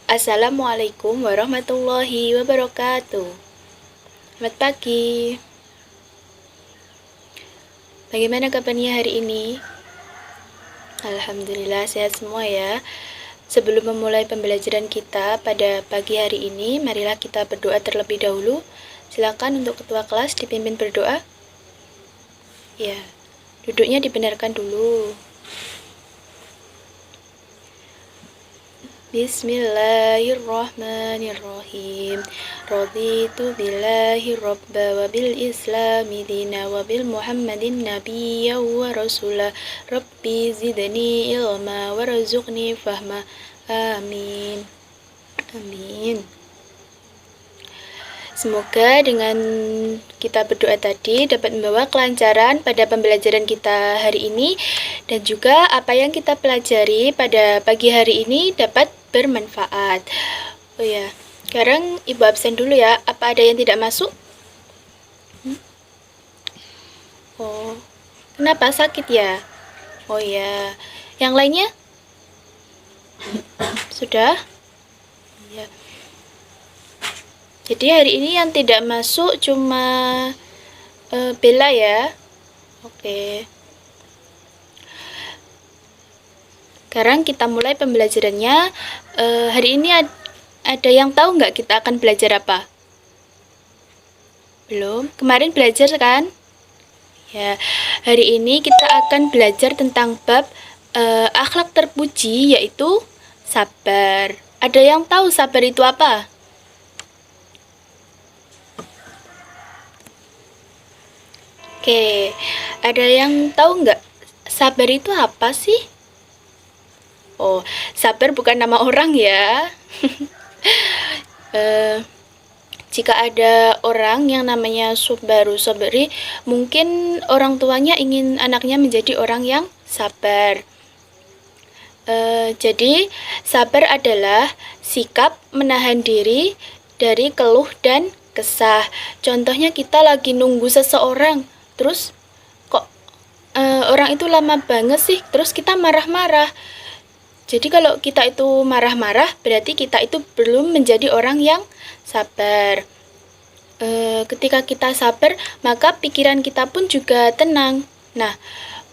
Assalamualaikum warahmatullahi wabarakatuh. Selamat pagi. Bagaimana kabarnya hari ini? Alhamdulillah sehat semua ya. Sebelum memulai pembelajaran kita pada pagi hari ini, marilah kita berdoa terlebih dahulu. Silakan untuk ketua kelas dipimpin berdoa. Ya, duduknya dibenarkan dulu. Bismillahirrahmanirrahim. Raditu billahi rabba wa bil islami dina wa bil muhammadin nabiyya wa rasula. Rabbi zidni ilma warzuqni fahma. Amin. Amin. Semoga dengan kita berdoa tadi dapat membawa kelancaran pada pembelajaran kita hari ini, dan juga apa yang kita pelajari pada pagi hari ini dapat bermanfaat. Oh ya, sekarang Ibu absen dulu ya. Apa ada yang tidak masuk? Oh, kenapa, sakit ya? Oh ya, yang lainnya? Sudah? Ya. Jadi hari ini yang tidak masuk cuma Bella ya. Oke. Sekarang kita mulai pembelajarannya. Hari ini ada yang tahu nggak kita akan belajar apa? Belum? Kemarin belajar kan? Ya. Hari ini kita akan belajar tentang bab akhlak terpuji, yaitu sabar. Ada yang tahu sabar itu apa? Oke, ada yang tahu nggak sabar itu apa sih? Oh, sabar bukan nama orang ya. Jika ada orang yang namanya Sobri, mungkin orang tuanya ingin anaknya menjadi orang yang sabar. Jadi, sabar adalah sikap menahan diri dari keluh dan kesah. Contohnya kita lagi nunggu seseorang, terus kok orang itu lama banget sih, terus kita marah-marah. Jadi kalau kita itu marah-marah, berarti kita itu belum menjadi orang yang sabar. Ketika kita sabar, maka pikiran kita pun juga tenang. Nah,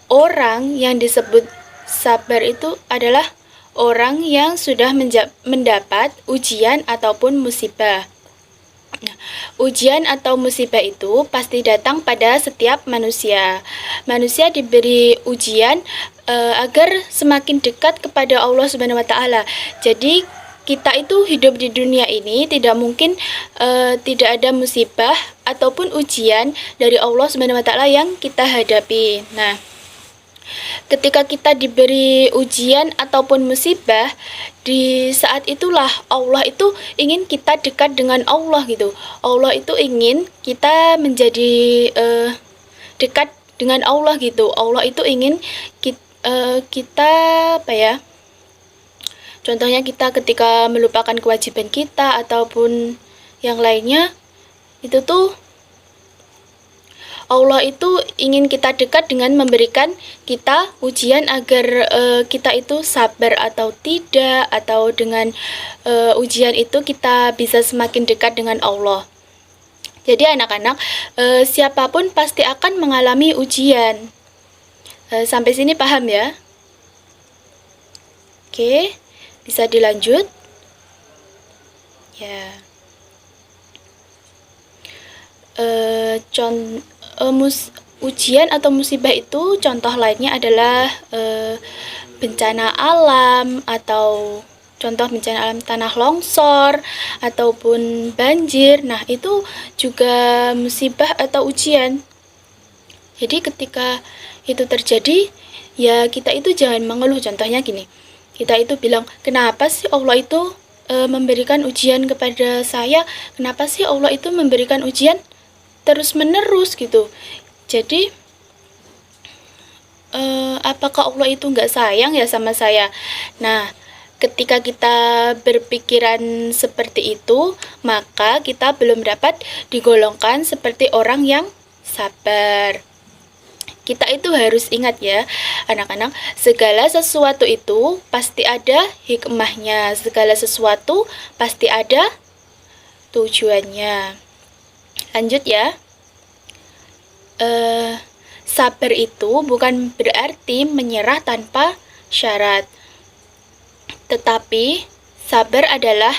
orang yang disebut sabar itu adalah orang yang sudah mendapat ujian ataupun musibah. Nah, ujian atau musibah itu pasti datang pada setiap manusia. Manusia diberi ujian agar semakin dekat kepada Allah Subhanahu wa taala. Jadi kita itu hidup di dunia ini tidak mungkin tidak ada musibah ataupun ujian dari Allah Subhanahu wa taala yang kita hadapi. Nah, ketika kita diberi ujian ataupun musibah, di saat itulah Allah itu ingin kita dekat dengan Allah gitu. Allah itu ingin kita menjadi dekat dengan Allah gitu. Allah itu ingin kita apa ya? Contohnya kita ketika melupakan kewajiban kita ataupun yang lainnya, itu tuh Allah itu ingin kita dekat dengan memberikan kita ujian agar kita itu sabar atau tidak, atau dengan ujian itu kita bisa semakin dekat dengan Allah. Jadi anak-anak, siapapun pasti akan mengalami ujian. Sampai sini paham ya? Oke, bisa dilanjut? Ya. Ujian atau musibah itu contoh lainnya adalah bencana alam, atau contoh bencana alam tanah longsor ataupun banjir. Nah, itu juga musibah atau ujian. Jadi ketika itu terjadi, ya kita itu jangan mengeluh. Contohnya gini, kita itu bilang, kenapa sih Allah itu memberikan ujian kepada saya? Kenapa sih Allah itu memberikan ujian terus menerus gitu? Jadi apakah Allah itu nggak sayang ya sama saya? Nah, ketika kita berpikiran seperti itu, maka kita belum dapat digolongkan seperti orang yang sabar. Kita itu harus ingat ya, anak-anak, segala sesuatu itu pasti ada hikmahnya, segala sesuatu pasti ada tujuannya. Lanjut ya. Sabar itu bukan berarti menyerah tanpa syarat. Tetapi sabar adalah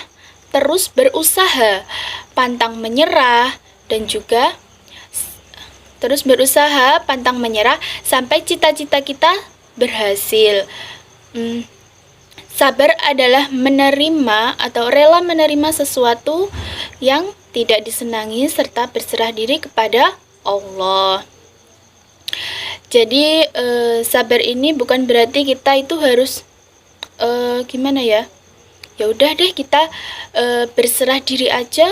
terus berusaha, pantang menyerah, dan juga terus berusaha, pantang menyerah sampai cita-cita kita berhasil. Sabar adalah menerima atau rela menerima sesuatu yang tidak disenangi serta berserah diri kepada Allah. Jadi sabar ini bukan berarti kita itu harus gimana ya? Ya udah deh kita berserah diri aja,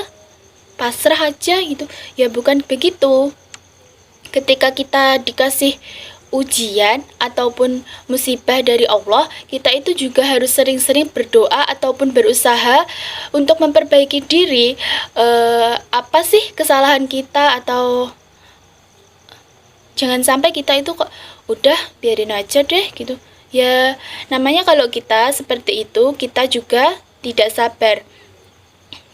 pasrah aja gitu. Ya bukan begitu. Ketika kita dikasih ujian ataupun musibah dari Allah, kita itu juga harus sering-sering berdoa ataupun berusaha untuk memperbaiki diri. Apa sih kesalahan kita, atau jangan sampai kita itu kok udah biarin aja deh gitu. Ya namanya kalau kita seperti itu, kita juga tidak sabar.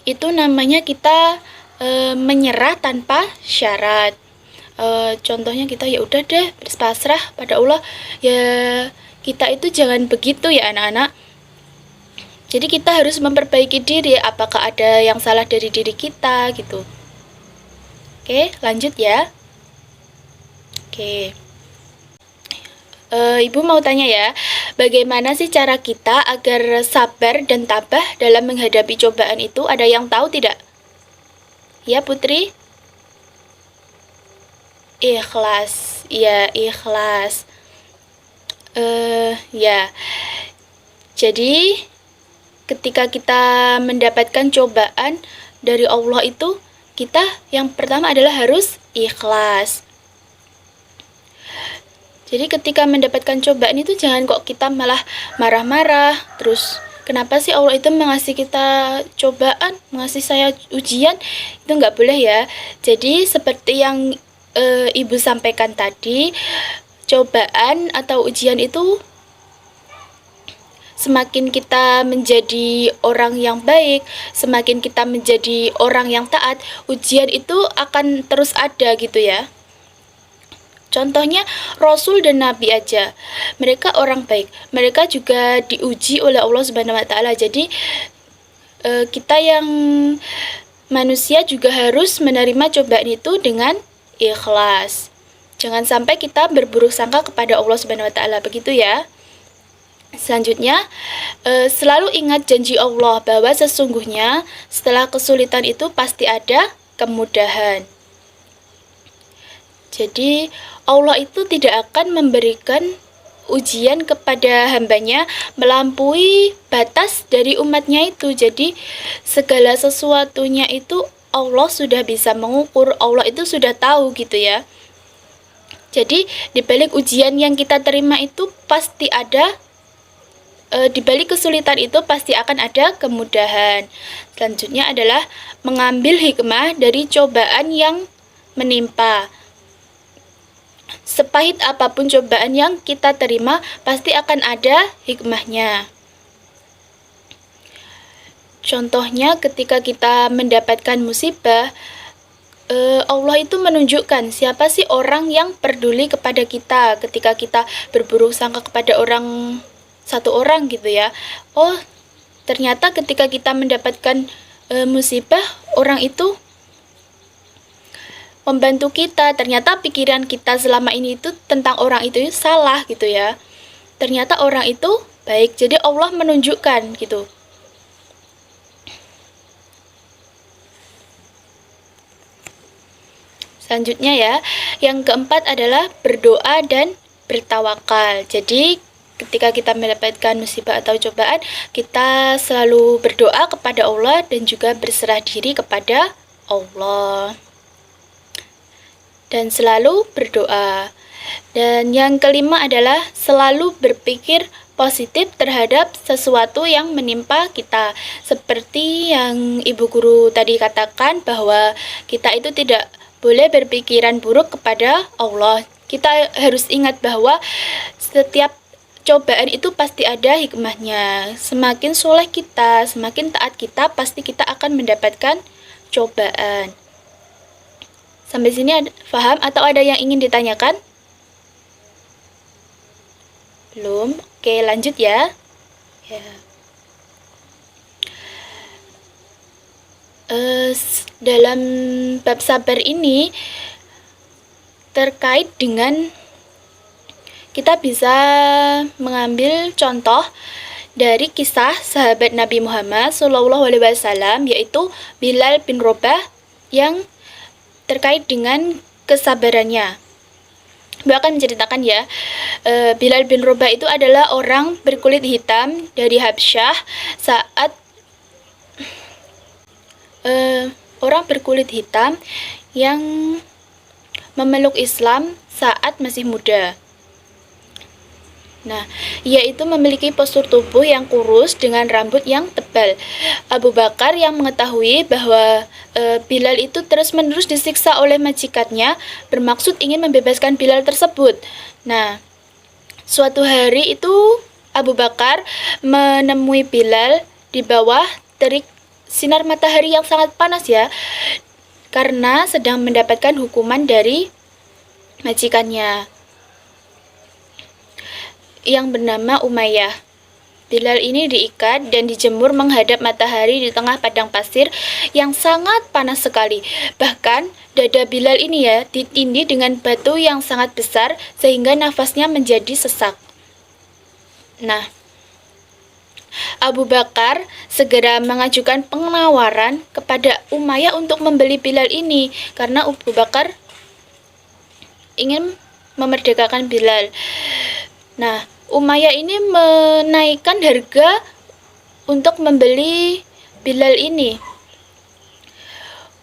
Itu namanya kita menyerah tanpa syarat. Contohnya kita ya udah deh berpasrah pada Allah. Ya kita itu jangan begitu ya anak-anak. Jadi kita harus memperbaiki diri, apakah ada yang salah dari diri kita gitu. Oke, lanjut ya. Oke. Ibu mau tanya ya, bagaimana sih cara kita agar sabar dan tabah dalam menghadapi cobaan itu? Ada yang tahu tidak? Ya Putri? Ikhlas, ya ikhlas. Ya. Jadi ketika kita mendapatkan cobaan dari Allah itu, kita yang pertama adalah harus ikhlas. Jadi ketika mendapatkan cobaan itu jangan kok kita malah marah-marah, terus kenapa sih Allah itu mengasih kita cobaan, mengasih saya ujian? Itu nggak boleh ya. Jadi seperti yang Ibu sampaikan tadi, cobaan atau ujian itu semakin kita menjadi orang yang baik, semakin kita menjadi orang yang taat, ujian itu akan terus ada gitu ya. Contohnya Rasul dan Nabi aja, mereka orang baik, mereka juga diuji oleh Allah Subhanahu wa taala. Jadi kita yang manusia juga harus menerima cobaan itu dengan ikhlas. Jangan sampai kita berburuk sangka kepada Allah Subhanahu wa taala, begitu ya. Selanjutnya, selalu ingat janji Allah bahwa sesungguhnya setelah kesulitan itu pasti ada kemudahan. Jadi Allah itu tidak akan memberikan ujian kepada hambanya melampaui batas dari umatnya itu. Jadi segala sesuatunya itu Allah sudah bisa mengukur, Allah itu sudah tahu gitu ya. Jadi di balik ujian yang kita terima itu pasti ada, di balik kesulitan itu pasti akan ada kemudahan. Selanjutnya adalah mengambil hikmah dari cobaan yang menimpa. Sepahit apapun cobaan yang kita terima, pasti akan ada hikmahnya. Contohnya ketika kita mendapatkan musibah, Allah itu menunjukkan siapa sih orang yang peduli kepada kita ketika kita berburuk sangka kepada satu orang gitu ya. Oh, ternyata ketika kita mendapatkan musibah, orang itu membantu kita. Ternyata pikiran kita selama ini itu tentang orang itu salah gitu ya. Ternyata orang itu baik. Jadi Allah menunjukkan gitu. Selanjutnya ya, yang keempat adalah berdoa dan bertawakal. Jadi ketika kita mendapatkan musibah atau cobaan, kita selalu berdoa kepada Allah dan juga berserah diri kepada Allah. Dan selalu berdoa. Dan yang kelima adalah selalu berpikir positif terhadap sesuatu yang menimpa kita. Seperti yang Ibu Guru tadi katakan bahwa kita itu tidak boleh berpikiran buruk kepada Allah. kita harus ingat bahwa setiap cobaan itu pasti ada hikmahnya. Semakin soleh kita, semakin taat kita, pasti kita akan mendapatkan cobaan. Sampai sini paham atau ada yang ingin ditanyakan? Belum? Oke, lanjut ya. Dalam bab sabar ini terkait dengan kita bisa mengambil contoh dari kisah sahabat Nabi Muhammad SAW, yaitu Bilal bin Rabah, yang terkait dengan kesabarannya. Beliau akan menceritakan ya, Bilal bin Rabah itu adalah orang berkulit hitam dari Habsyah saat orang berkulit hitam yang memeluk Islam saat masih muda. Nah, yaitu memiliki postur tubuh yang kurus dengan rambut yang tebal. Abu Bakar yang mengetahui bahwa Bilal itu terus-menerus disiksa oleh majikannya, bermaksud ingin membebaskan Bilal tersebut. Nah, suatu hari itu Abu Bakar menemui Bilal di bawah terik sinar matahari yang sangat panas ya, karena sedang mendapatkan hukuman dari majikannya yang bernama Umayyah. Bilal ini diikat dan dijemur menghadap matahari di tengah padang pasir yang sangat panas sekali. Bahkan dada Bilal ini ya ditindih dengan batu yang sangat besar sehingga nafasnya menjadi sesak. Nah, Abu Bakar segera mengajukan penawaran kepada Umayyah untuk membeli Bilal ini karena Abu Bakar ingin memerdekakan Bilal. Nah, Umayyah ini menaikkan harga untuk membeli Bilal ini.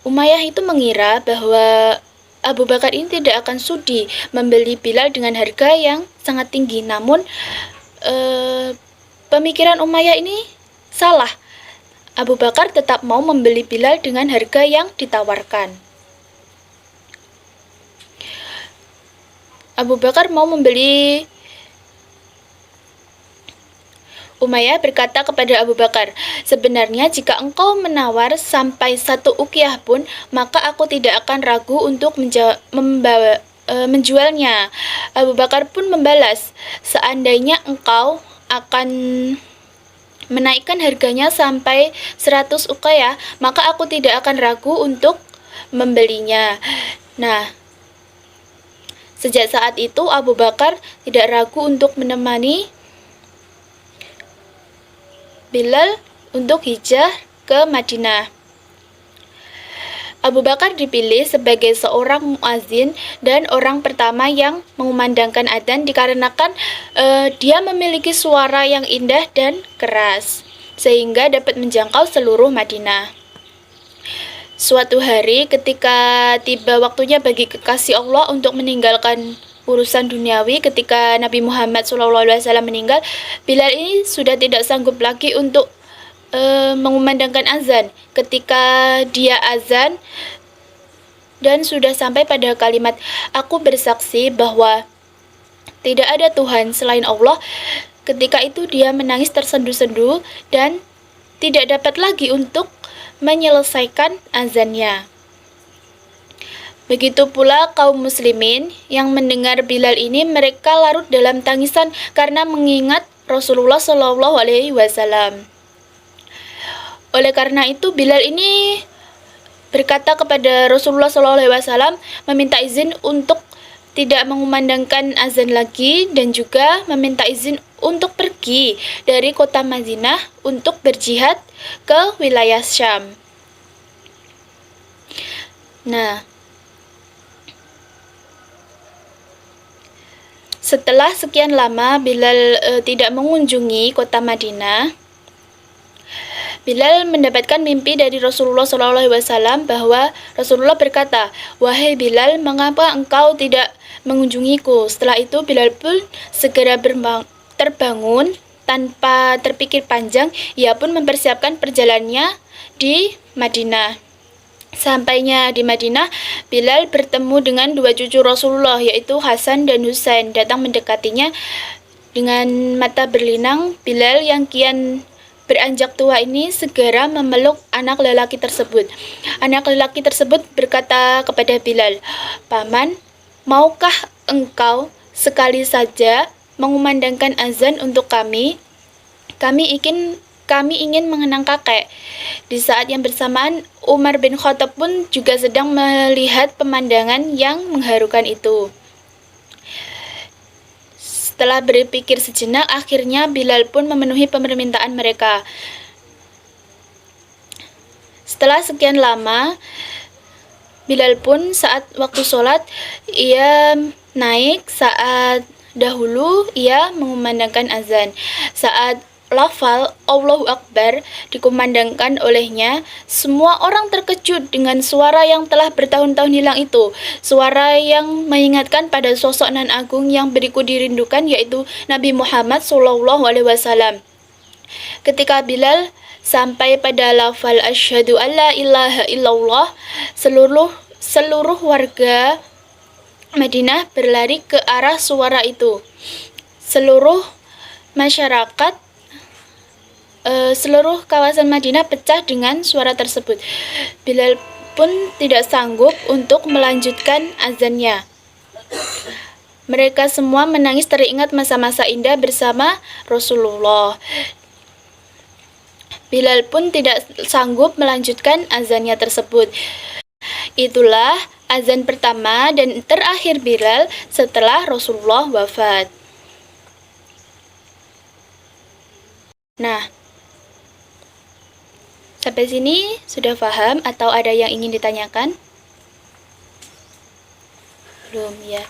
Umayyah itu mengira bahwa Abu Bakar ini tidak akan sudi membeli Bilal dengan harga yang sangat tinggi. Namun pemikiran Umayyah ini salah. Abu Bakar tetap mau membeli Bilal dengan harga yang ditawarkan. Abu Bakar mau membeli. Umayyah berkata kepada Abu Bakar, "Sebenarnya jika engkau menawar sampai 1 uqyah pun, maka aku tidak akan ragu untuk menjualnya." Abu Bakar pun membalas, "Seandainya engkau akan menaikkan harganya sampai 100 uqyah, maka aku tidak akan ragu untuk membelinya." Nah, sejak saat itu Abu Bakar tidak ragu untuk menemani Bilal untuk hijrah ke Madinah. Abu Bakar dipilih sebagai seorang muazin dan orang pertama yang mengumandangkan adzan dikarenakan dia memiliki suara yang indah dan keras sehingga dapat menjangkau seluruh Madinah. Suatu hari ketika tiba waktunya bagi kekasih Allah untuk meninggalkan urusan duniawi, ketika Nabi Muhammad SAW meninggal, Bilal ini sudah tidak sanggup lagi untuk mengumandangkan azan. Ketika dia azan dan sudah sampai pada kalimat "Aku bersaksi bahwa tidak ada Tuhan selain Allah", ketika itu dia menangis tersendu-sendu dan tidak dapat lagi untuk menyelesaikan azannya. Begitu pula kaum muslimin yang mendengar Bilal ini, mereka larut dalam tangisan karena mengingat Rasulullah SAW. Oleh karena itu Bilal ini berkata kepada Rasulullah SAW, meminta izin untuk tidak mengumandangkan azan lagi dan juga meminta izin untuk pergi dari kota Madinah untuk berjihad ke wilayah Syam. Nah, setelah sekian lama Bilal tidak mengunjungi kota Madinah, Bilal mendapatkan mimpi dari Rasulullah SAW bahwa Rasulullah berkata, "Wahai Bilal, mengapa engkau tidak mengunjungiku?" Setelah itu Bilal pun segera terbangun tanpa terpikir panjang. Ia pun mempersiapkan perjalanannya di Madinah. Sampainya di Madinah, Bilal bertemu dengan dua cucu Rasulullah, yaitu Hasan dan Husain, datang mendekatinya dengan mata berlinang. Bilal yang kian beranjak tua ini segera memeluk anak lelaki tersebut. Anak lelaki tersebut berkata kepada Bilal, "Paman, maukah engkau sekali saja mengumandangkan azan untuk kami? Kami ingin mengenang kakek." Di saat yang bersamaan, Umar bin Khattab pun juga sedang melihat pemandangan yang mengharukan itu. Setelah berpikir sejenak, akhirnya Bilal pun memenuhi permintaan mereka. Setelah sekian lama, Bilal pun saat waktu sholat, ia naik. Saat dahulu ia mengumandangkan azan. Saat lafal Allahu Akbar dikumandangkan olehnya, semua orang terkejut dengan suara yang telah bertahun-tahun hilang itu. Suara yang mengingatkan pada sosok nan agung yang berikut dirindukan, yaitu Nabi Muhammad SAW. Ketika Bilal sampai pada lafal asyhadu alla ilaha illallah, seluruh warga Madinah berlari ke arah suara itu. Seluruh kawasan Madinah pecah dengan suara tersebut. Bilal pun tidak sanggup untuk melanjutkan azannya. Mereka semua menangis teringat masa-masa indah bersama Rasulullah. Bilal pun tidak sanggup melanjutkan azannya tersebut. Itulah azan pertama dan terakhir Bilal setelah Rasulullah wafat. Nah, sampai sini sudah paham atau ada yang ingin ditanyakan? Belum ya.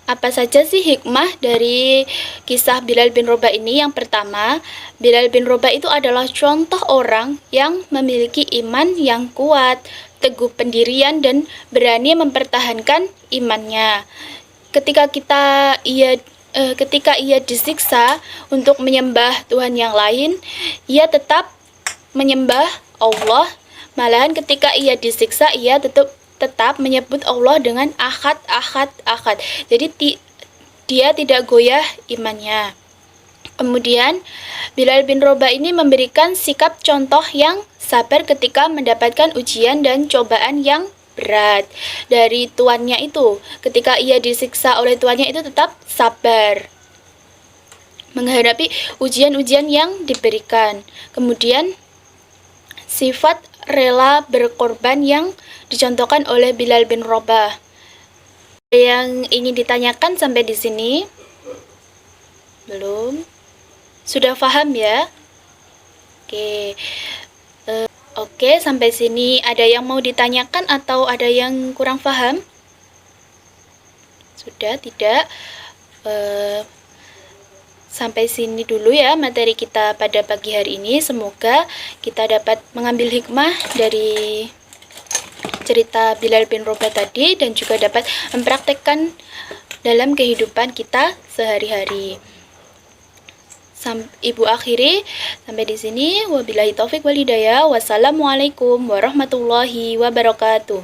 Apa saja sih hikmah dari kisah Bilal bin Rabah ini? Yang pertama, Bilal bin Rabah itu adalah contoh orang yang memiliki iman yang kuat, teguh pendirian, dan berani mempertahankan imannya. Ketika ia disiksa untuk menyembah Tuhan yang lain, ia tetap menyembah Allah. Malahan ketika ia disiksa, ia tetap menyebut Allah dengan ahad, ahad, ahad. Jadi dia tidak goyah imannya. Kemudian Bilal bin Rabah ini memberikan sikap contoh yang sabar ketika mendapatkan ujian dan cobaan yang berat dari tuannya itu. Ketika ia disiksa oleh tuannya itu tetap sabar menghadapi ujian-ujian yang diberikan. Kemudian sifat rela berkorban yang dicontohkan oleh Bilal bin Rabah. Yang ingin ditanyakan sampai di sini? Belum? Sudah paham ya? Oke, sampai sini ada yang mau ditanyakan atau ada yang kurang paham? Sudah, tidak? Sampai sini dulu ya materi kita pada pagi hari ini. Semoga kita dapat mengambil hikmah dari cerita Bilal bin Rabah tadi dan juga dapat mempraktekkan dalam kehidupan kita sehari-hari. Ibu akhiri sampai di sini. Wabillahi taufik wal hidayah. Wassalamualaikum warahmatullahi wabarakatuh.